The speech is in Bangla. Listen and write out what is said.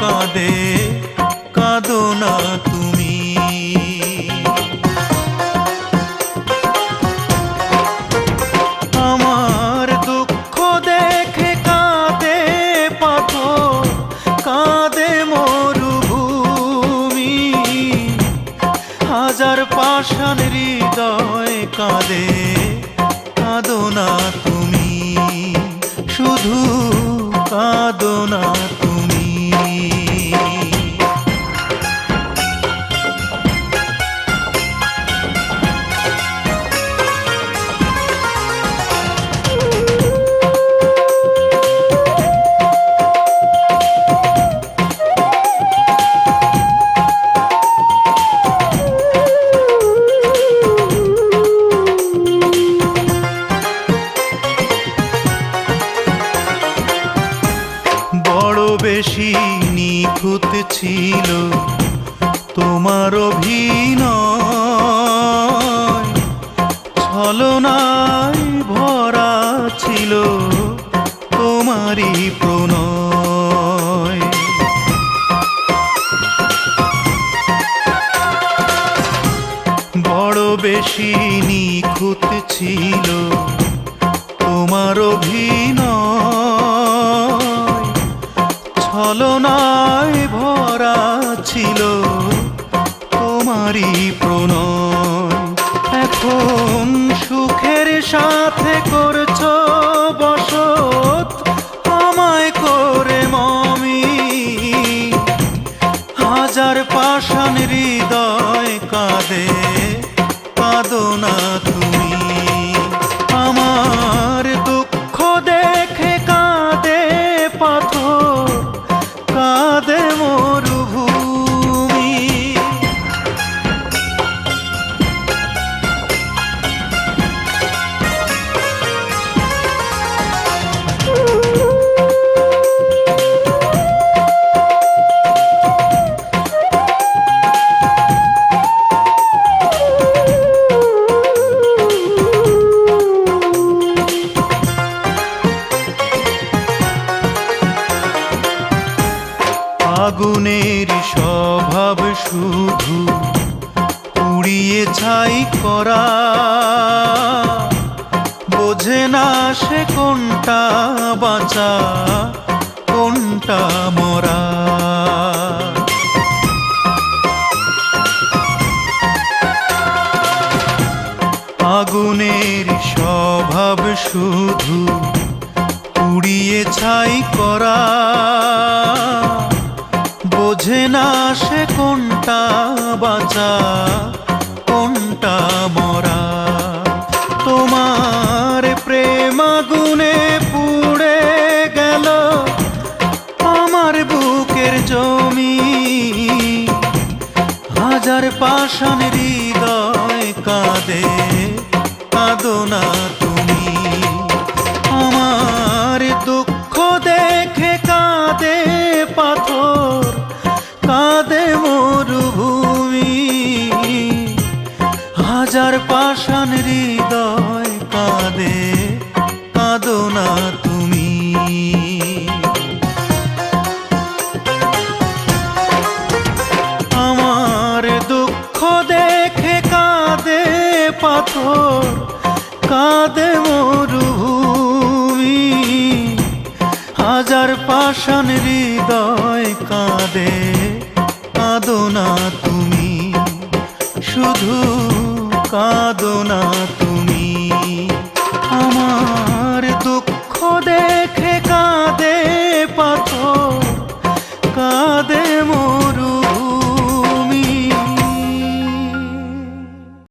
কাঁদে, কাঁদো না তুমি। আমার দুঃখ দেখে কাঁদে পাথর, কাঁদে মরুভূমি। হাজার পাষাণ হৃদয় কাঁদে, কাঁদো না তুমি, শুধু কাঁদো না তুমি। বড় বেশি নিখুঁত ছিল তোমার অভিনয়, ছলনায় ভরা ছিল তোমারই প্রণয়। বড় বেশি নিখুঁত ছিল তোমার অভিনয়, ছলনায় ভরা ছিল তোমারই প্রণয়। এখন সুখের সাথে করছো বসত আমায় করে মমি। হাজার পাষাণ হৃদয় কাঁদে, কাঁদো না তুমি। আমার দুঃখ দেখে কাঁদে পাথর, কাঁদে মরুভূমি। আগুনের স্বভাব শুধু পুড়িয়ে ছাই করা, বোঝে না সে কোনটা বাঁচা কোনটা মরা। আগুনের স্বভাব শুধু পুড়িয়ে ছাই করা, বোঝে না সে কোনটা বাঁচা কোনটা মরা। তোমার প্রেম আগুনে পুড়ে গেল আমার বুকের জমি। হাজার পাষাণ হৃদয় কাঁদে, কাঁদো না তুমি। আমার দুঃখ দেখে কাঁদে পাথর, কাঁদে মরুভূমি। হাজার পাষাণ হৃদয় কাঁদে, কাঁদো না তুমি। আমার দুঃখ দেখে কাঁদে পাথর, কাঁদে মরুভূমি। হাজার পাষাণ হৃদয় কাঁদে, কাঁদো না তুমি, শুধু কাঁদো না তুমি।